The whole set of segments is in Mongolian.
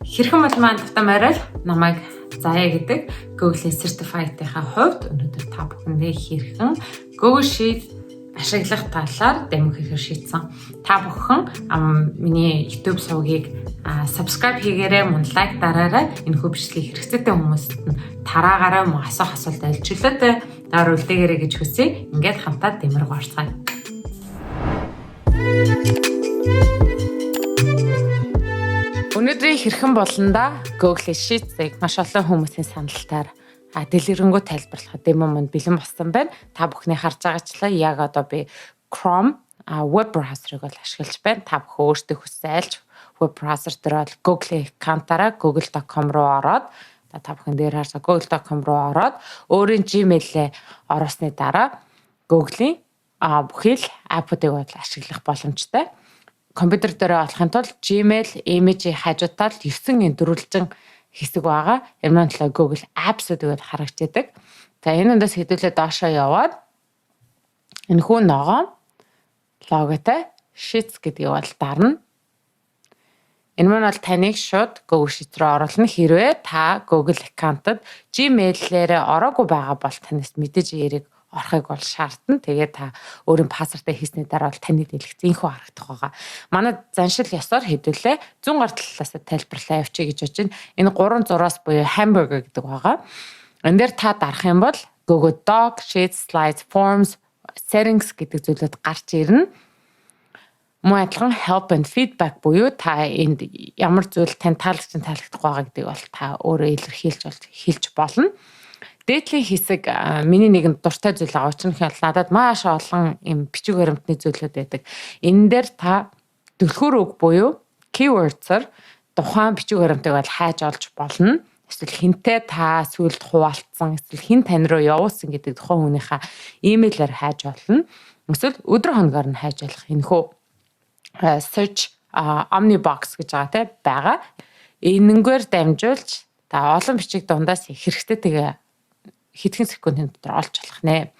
Хэрхэн бол маань автоморал намайг заяа гэдэг Google Certified-ийнхаа хувьд өнөөдөр та бүхэндээ хэрхэн Google Sheet ашиглах талаар дэмжих хэрэг шийдсэн. Та бүхэн миний YouTube сувгийг subscribe хийгээрэй, мөн лайк дараарай. Энэ хүү бичлэгийг хэрэгцээтэй хүмүүст нь тараагаарай, мөн асуулт илчилээд доор үлдээгээрэй гэж хүсье. Ингээд хамтдаа дэмэрг орцгаая. Өнөөдрийн хэрхэн болонда Google Sheets-ийг маш олон хүмүүсийн саналтаар дэлгэрэнгүй тайлбарлахад дэмомонд бэлэн болсон байна. Та бүхний харж байгаачлаа яг одоо би Chrome web browser-ыг бол ашиглаж байна. Та бүхэн өөрсдөө хүссэн айлч web browser дээр бол Google аккаунтаараа google.com руу ороод та бүхэн дээр харж google.com руу ороод өөрийн Gmail-ээ оруулсны дараа Google-ийн бүхий л аппуудыг бол ашиглах боломжтой. Компьютер дээр олохын тулд Gmail, image-ийг хажуудаа л 9 дөрвөлжин хэсэг байгаа. Энэ нь Google Apps-уудыг харагч яадаг. За энэ үндээс хэдүүлээ доошоо яваад энэ хүн ногоон логотой Sheets гэдгийг бол дарна. Энэ мань бол таныг шууд Google Sheets руу оруулна. Хэрвээ та Google аккаунтад Gmail-ээр ороогүй байгаа бол танаас мэдээж яриг орохыг бол шаардна. Тэгээд та өөрийн пассвортаа хийсний дараа бол таны дэлгэц инхүү харагдах байгаа. Манай заншил ёсоор хэдүүлээ 100 гаруй талаас тайлбарлаа явчих гэж бодож байна. Энэ 3 зураас буюу hamburger гэдэг байгаа. Энэ дээр та дарах юм бол Google Doc, Sheets, Slides, Forms, Settings гэдэг зүйлүүд гарч ирнэ. Мөн адилхан help and feedback буюу та энд ямар зүйл тань таалагдсан таалагдах байгаа гэдгийг бол та өөрөө илэрхийлж болно. Дээдлийн хэсэг миний нэгэн дуртай зүйл байгаа учраас надад маш олон юм бичиг баримтны зүйлүүд байдаг. Энэ дээр та түлхүүр үг буюу keywords-аар тухайн бичиг баримтыг бол хайж олж болно. Эсвэл хинтээ та сүлд хуваалцсан, эсвэл хин тань руу явуулсан гэдэг тухайн хүнийхээ имэйлээр хайж болно. Эсвэл өдөр хоногоор нь хайж болох энэхүү search omnibox гэж байгаа. Энэнгээр дамжуулж та олон бичиг дундаас хэрэгтэйгээ хэдхэн секундын дотор олж болох нэ.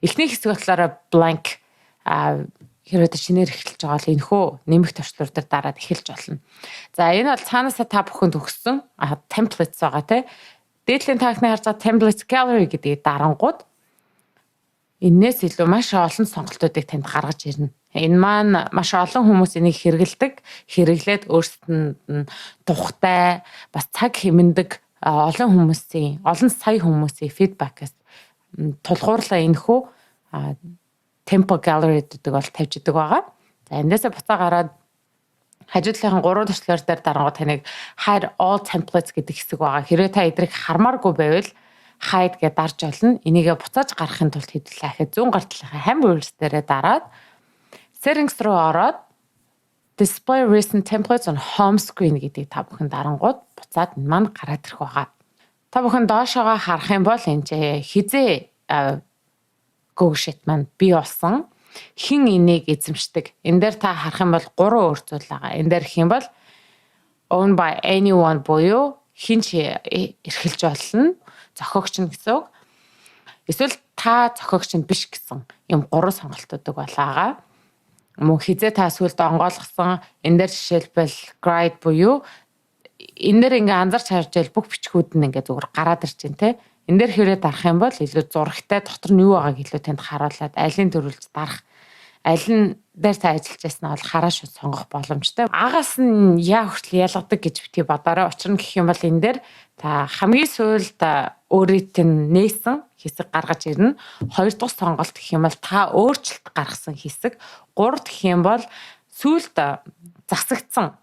Эхний хэсэг болохоор blank хэрвээ шинээр эхэлж байгаа бол энэхүү нэмэх төвчлөр дээр дараад эхэлж болно. За энэ бол цаанаасаа та бүхэнд өгсөн templates байгаа те. Дээдлийн таахны харж байгаа templates gallery гэдгийг дарангууд энээс илүү маш олон сонголтуудыг танд гаргаж ирнэ. Энэ маань маш олон хүмүүс энийг хэрэглээд өөрсдөнд нь тухтай бас цаг хэмнэдэг олон сая хүмүүсийн фидбакээс тулгуурлаа энэхүү tempo gallery гэдэг бол тавьж идэг байгаа. За эндээсээ буцаа гараад хажуудлынхан 3 төрчлөөр дээр дарангууд таныг hide all templates гэдэг хэсэг байгаа. Хэрвээ та эдрийг хармааргүй байвал hide гэж дарж олно. Энийгээ буцааж гаргахын тулд хэдүүлээ ахад 100 гартлынхаа hamburgers дээрээ дараад settings руу ороод display recent templates on home screen гэдгийг та бүхэн дарангууд буцаад энэ маань гараад ирэх байгаа. Та бүхэн доошоогоо харах юм бол энэ хизээ Google Sheet маань бий болсон. Хин энийг эзэмшдэг. Энэ дээр та харах юм бол 3 өөр зүйл байгаа. Энэ дээр их юм бол owned by anyone буюу хин ч эрхэлж болно. Зохиогч нь гэсэн үг. Эсвэл та зохиогч нь биш гэсэн юм 3 сонголтууд байгаа. Мөн хизээ та сүлд онгойлгосон энэ дээр жишээлбэл grade буюу энэ дээр ингээ анзарч харж байл бүх бичгүүд нь ингээ зүгээр гараад ирж байна те. Энэ дээр хэрэг дарах юм бол илүү зурагтай дотор нь юу байгааг илүү танд харуулад айлын төрүүлж дарах аль нь дээр та ажиллаж байснаа бол хараа шууд сонгох боломжтой. Агаас нь яа хүртэл ялгадаг гэж битгий бодоорой. Учир нь гэх юм бол энэ дээр та хамгийн сүүлд өөрийгт нь нээсэн хэсэг гаргаж ирнэ. 2 дахь сонголт гэх юм бол та өөрчлөлт гаргасан хэсэг. 3 дахь юм бол сүүлд засагдсан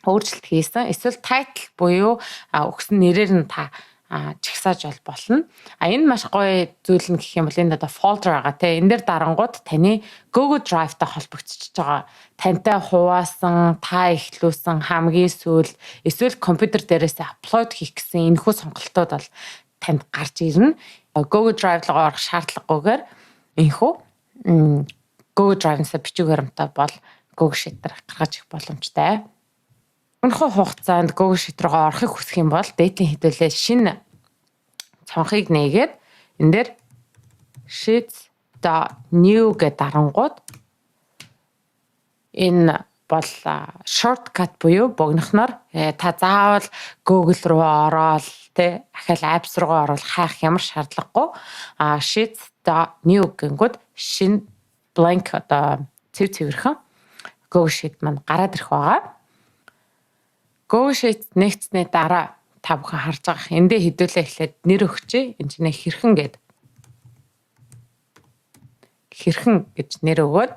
өөрчлөлт хийсэн. Эсвэл title буюу өгсөн нэрээр нь та чигсааж болно. Энэ маш гоё зүйл нь гэх юм бол энэ одоо folder байгаа те. Энэ дээр дарангууд таны Google Drive-тай холбогдчихж байгаа. Тантай хуваасан, та эхлүүлсэн хамгийн сүүл эсвэл компьютер дээрээс апплод хийх гэсэн энэхүү сонголтууд бол танд гарч ирнэ. Google Drive руу орох шаардлагагүйгээр энэхүү Google Drive-аас бичиг баримтаа бол Google Sheet дээр гаргаж ирэх боломжтой. Өнөхөө хугацаанд Google Sheet руу орохыг хүсэх юм бол дээдлийн хэдүүлээ шинэ цонхыг нээгээд энэ дээр sheets.new гэдэг дарангууд энэ бол shortcut буюу богинохноор та заавал Google руу ороод тэ ахаал apps руу ороод хайх ямар шаардлагагүй. Sheets.new гингүүд шинэ blank одоо цэвэрхэн Google Sheet маань гараад ирэх байгаа. Google Sheet нэгтсний дараа та бүхэн харж байгаа эндээ хэдүүлээ эхлээд нэр өгчээ. Энд чинь хэрхэн гэж нэр өгөөд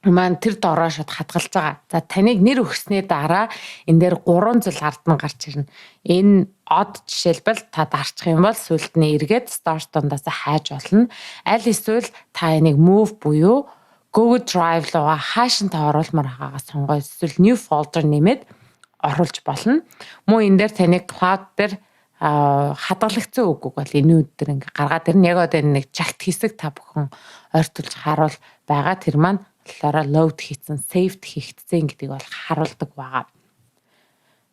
маань тэр доороо шууд хадгалж байгаа. За таныг нэр өгснээ дараа энэ дээр 3 зүйл ард нь гарч ирнэ. Энэ од жишээлбэл та дарчих юм бол сүлд нь эргээд start дундаас хайж болно. Аль эсвэл та энийг move буюу Google Drive руугаа хаашин та оруулмаар байгаагаа сонгоо. Эсвэл new folder нэмээд оруулж болно. Мөн энэ дээр таны cloud дээр хадгалагдсан үггүй бол энэ өдөр ингээ гаргаад ирнэ. Яг одоо нэг жагт хэсэг та бүхэн ойртуулж харуул байгаа. Тэр маань load хийсэн, saved хийгдсэн гэдгийг бол харуулдаг байгаа.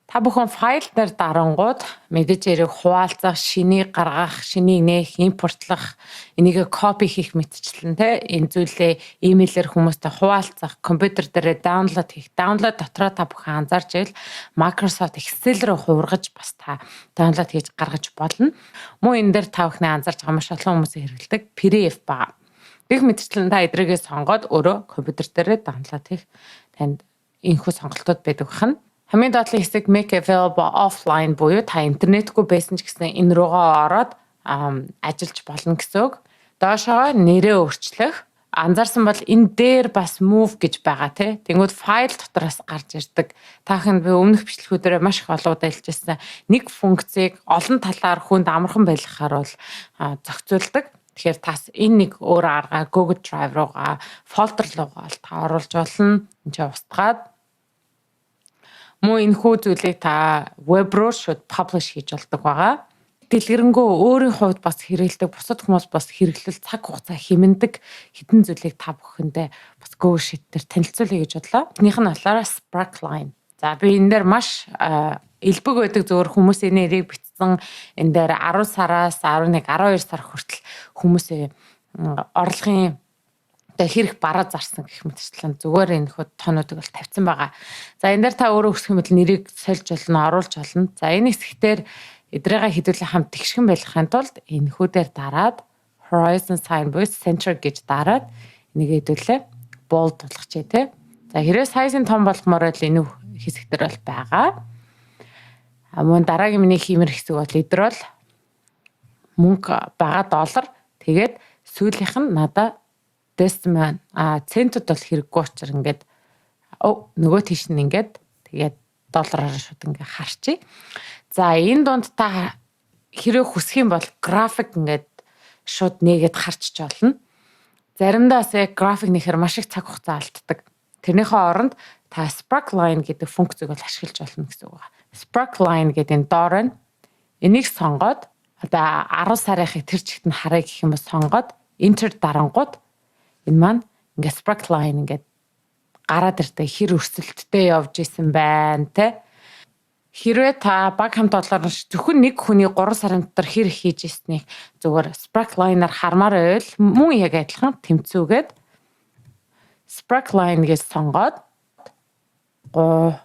Та бүхэн файл дээр дарангууд мэдээж хэрэг хуваалцах, шинийг гаргах, шинийг нээх, импортлох, энийг копи хийх мэтчлэн тэ энэ зүйлээ имэйлээр хүмүүстэй хуваалцах, компьютер дээр даунлод хийх. Даунлод дотроо та бүхэн анзаарч байвал Microsoft Excel руу хуургаж бас та даунлод хийж гаргаж болно. Мөн энэ дээр та бүхний анзаарч байгаа маш олон хүмүүс хэрэглэдэг PDF байгаа. Их мэтчлэн та эдрийгээ сонгоод өөрөө компьютер дээрээ даунлод хийх танд энэхүү сонголтууд байдаг байна. Хамгийн доотлын хэсэг make available offline буюу та интернетгүй байсан ч гэсэн энэ руугаа ороод ажиллаж болно гэсэн үг. Доошоо нэрээ өөрчлөх. Анзаарсан бол энэ дээр бас move гэж байгаа тий. Тэнгүүд файл дотроос гарч ирдэг. Таахын би өмнөх бичлэгүүдээр маш их олгоод хэлжсэн. Нэг функцийг олон талаар хүнд амархан байлгахаар бол зохицуулдаг. Тэгэхээр тас энэ нэг өөр арга Google Drive руугаа folder руугаа та оруулж болно. Энд чинь устгаад мөн энэ хүү зүйлийг та веб руу шууд publish хийж болдог байгаа. Дэлгэрэнгүй өөрийн хувьд бас хэрэгэлдэг, бусад хүмүүс бас хэрэглэл цаг хугацаа хэмнэдэг хэдэн зүйлийг та бүхэндээ бас Google Sheet дээр танилцуулъя гэж бодлоо. Эхнийх нь болохоор Sparkline. За би энэ дээр маш элбэг байдаг зөвөр хүмүүсийн нэрийг бичсэн. Энэ дээр 10 сараас 11, 12 сар хүртэл хүмүүсийн орлогын одоо хэрэг бараа зарсан гэх мэтчлэн зүгээр энэ хөө тоонуудыг бол тавьсан байгаа. За энэ дээр та өөрөө өсөх юм бол нэрийг сольж болно, оруулж болно. За энэ хэсгээр эдрээгээ хэдүүлээ хамт тэгшгэн байлгахын тулд энэ хүүдээр дараад horizon sign буюу center гэж дараад энийг хэдүүлээ bold болгочихъя те. За хэрвээ size-ын том болгомоор л энэ хэсэгтэр бол байгаа. Мөн дараагийн миний хиймэр хэсэг бол эдэр бол мөнгө байгаа доллар. Тэгээд сүүлийнх нь надаа decimal центүүд бол хэрэггүй учраас ингээд нөгөө тийш нь ингээд тэгээд доллараар шууд ингээд харчий. За энэ донд та хэрэг хүсэх юм бол график ингээд шууд нээгээд харчиж болно. Заримдаа яг график нэхэр маш их цаг хугацаа алддаг. Тэрнийхээ оронд та Sparkline гэдэг функцийг бол ашиглаж болно гэсэн үг байна. Sparkline гэдэг энэ доор нь энийг сонгоод одоо 10 сарынхыг тэр чигт нь харъя гэх юм бол сонгоод enter дарангууд энэ маань ингээд Sparkline ингээд гараад ирдэг хэр өрсөлдөлттэй явж исэн байна те. Хэрвээ та баг хамт доллараар зөвхөн нэг хүний 3 сарын дотор хэр хийж ирснийг зүгээр Sparkline-аар хармаар байвал мөн яг адилхан тэмцүүгээд Sparkline гэж сонгоод 10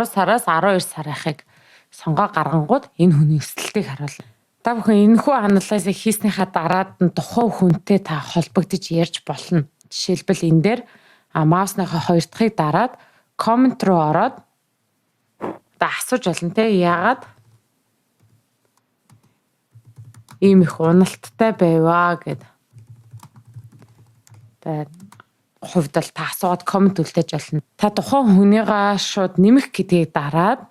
сараас 12 сарынхыг сонгоо гаргангууд энэ хүний өсөлтийг харуулна. Та бүхэн энэхүү анализыг хийснийхаа дараад нь тухайн хүнтэй та холбогдож ярьж болно. Жишээлбэл энэ дээр маусныхаа 2 дахьыг дараад comment руу ороод асууж болно те. Яагаад ийм их уналттай байваа гэд. Тэгээд хувьд л та асууад comment үлдээж болно. Та тухайн хүнийгаа шууд нэмэх гэдгийг дараад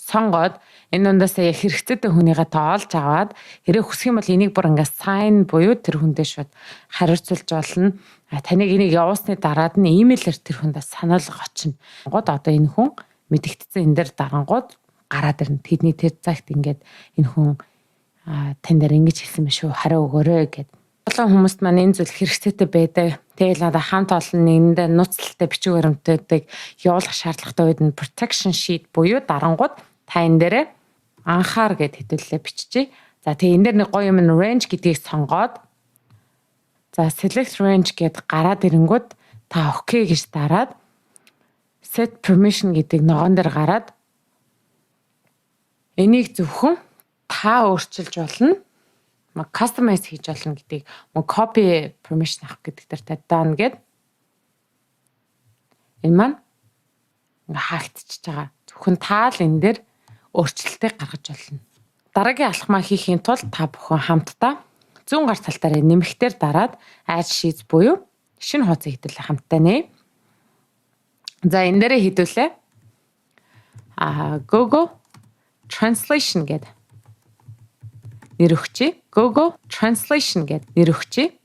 сонгоод энэ дундаас хэрэгцээтэй хүнийгээ та олж аваад хэрэг хүсэх юм бол энийг бүр ингээд sign буюу тэр хүндээ шууд хариуцуулж болно. Таныг энийг явуусны дараад нь имэйлээр тэр хүндээ сануулга очино. Год одоо энэ хүн мэдэгдсэн энэ дээр дарангууд гараад ирнэ. Тэдний тэр цагт ингээд энэ хүн тань дээр ингэж хэлсэн байх шүү. Хариу өгөөрэй гэд. Олон хүмүүст маань энэ зүйл хэрэгцээтэй байдаг. Тэгэл надаа хамт олон нэгэндээ нууцлалтай бичиг баримтуудыг явуулах шаардлагатай үед нь protection sheet буюу дарангууд та энэ дээрээ анхаар гэд хэдүүлээ биччихье. За тэгээ энэ дээр нэг гоё юм range гэдгийг сонгоод за select range гэд гараад ирэнгүүт та окей гэж дараад set permission гэдэг ногоон дээр гараад энийг зөвхөн та өөрчилж болно. Customize хийж болно гэдгийг copy permission авах гэдэг дээр та done гэд энэ маань хаагдчихж байгаа. Зөвхөн та л энэ дээр өөрчлөлтийг гаргаж болно. Дараагийн алхмаа хийхийн тулд та бүхэн хамтдаа зүүн гар талтаараа нэмэхтэр дараад add sheets буюу шинэ хуудас хэвлэлээ хамтдаа нэ. За энэ дээрээ хэдүүлээ. Google Translation гэдэг нэр өгчий. Google Translation гэдэг нэр өгчий.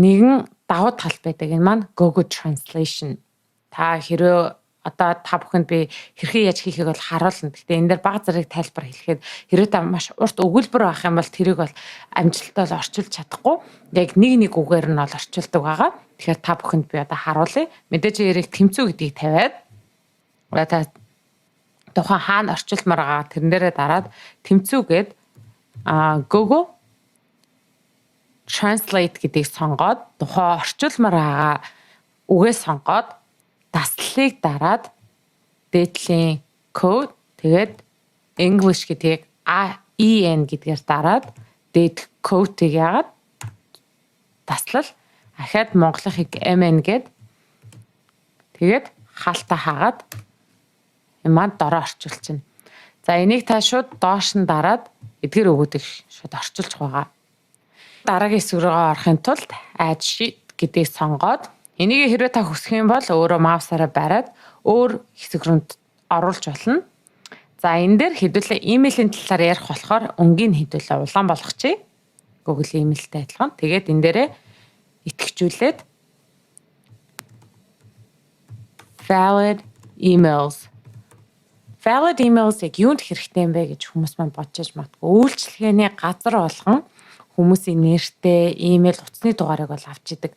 Нэгэн давуу тал байдаг. Энэ маань Google Translation. Та хэрвээ одоо та бүхэнд би хэрхэн яаж хийхийг бол харуулна. Гэхдээ энэ дээр бага зэрэг тайлбар хэлэхэд хэрвээ та маш урт өгүүлбэр авах юм бол тэрийг бол амжилттай бол орчуулж чадахгүй. Яг нэг үгээр нь бол орчуулдаг байгаа. Тэгэхээр та бүхэнд би одоо харуулъя. Мэдээж яриг тэмцүү гэдгийг тавиад та тухайн хаана орчуулмаар байгаа тэрэн дээрээ дараад тэмцүүгээд Google Translate гэдгийг сонгоод тухайн орчуулмаар байгаа үгээ сонгоод даслалыг дараад дээдлийн code тэгээд English гэдгийг EN гэдгээр дараад дээд code-ийг яагаад даслал ахаад монголынхыг MN гэд тэгээд хаалтаа хаагаад юмаа дороо орчуулчихна. За энийг та шууд доош нь дараад эдгээр өгөөдийг шууд орчуулж байгаа. Дараагийн хэсэг рүү орохын тулд add sheet гэдгийг сонгоод энийг хэрвээ та хүсэх юм бол өөрөө маусаараа бариад өөр хэсэг рүү оруулж болно. За энэ дээр хэдүүлээ имэйлийн талаар ярих болохоор өнгийг хэдүүлээ улаан болгочихъя. Google имэйлтэй адилхан. Тэгээд энэ дээрээ итгэжүүлээд valid emails. Valid emails яг юунд хэрэгтэй юм бэ гэж хүмүүс маань бодож магадгүй. Үйлчлэгээний газар болгон хүмүүсийн нэртэй, имэйл, утасны дугаарыг бол авч идэг.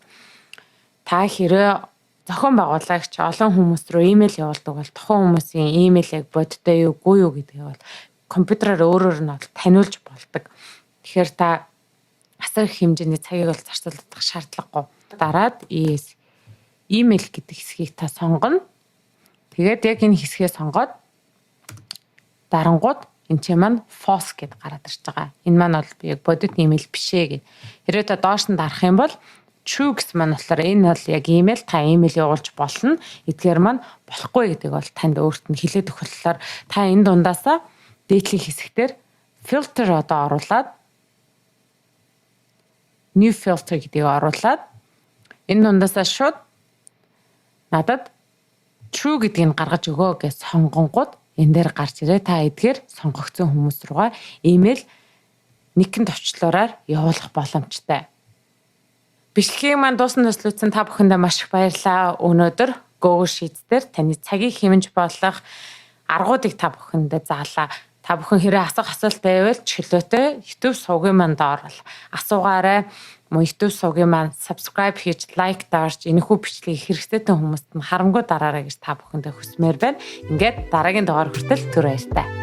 Та хэрэг зохион байгуулагч олон хүмүүс рүү имэйл явуулдаг бол тухайн хүмүүсийн имэйлийг бодтой юу, үгүй юу гэдгийг бол компьютераар өөрөөр нь бол таниулж болдог. Тэгэхээр та асар их хэмжээний цагийг бол зарцуулах шаардлагагүй. Дараад имэйл гэдэг хэсгийг та сонгоно. Тэгээд яг энэ хэсгээ сонгоод дарангууд энэ чинь маань false гэд гараад ирж байгаа. Энэ маань бол яг бодит имэйл биш ээ гэд. Хэрвээ та доош нь дарах юм бол true гэсэн маань болохоор энэ бол яг имэйл та имэйл явуулж болно. Эдгээр маань болохгүй гэдэг бол танд өөрт нь хэлээд өгөх болохоор та энэ дундаасаа дээдлийн хэсэгтэр filter одоо оруулаад new filter гэдгийг оруулаад энэ дундаасаа шууд надад true гэдгийг гаргаж өгөө гэж сонгонгууд энэ дээр гарч ирээ. Та эдгээр сонгогдсон хүмүүс руугаа имэйл нэгэн товчлоороор явуулах боломжтой. Бичлэгийг маань дууснаас лүцэн та бүхэндээ маш их баярлалаа. Өнөөдөр Google Sheets дээр таны цагийг хэмнэж болох аргуудыг та бүхэндээ заалаа. Та бүхэн хэрэг асуулт байвал чөлөөтэй YouTube сувгийн маань доор бол асуугаарай. YouTube сувгийн маань subscribe хийж лайк даарч энэхүү бичлэгийг хэрэгцээтэй хүмүүст нь харамгүй дараарай гэж та бүхэндээ хүсмээр байна. Ингээд дараагийн дугаар хүртэл түр баяртай.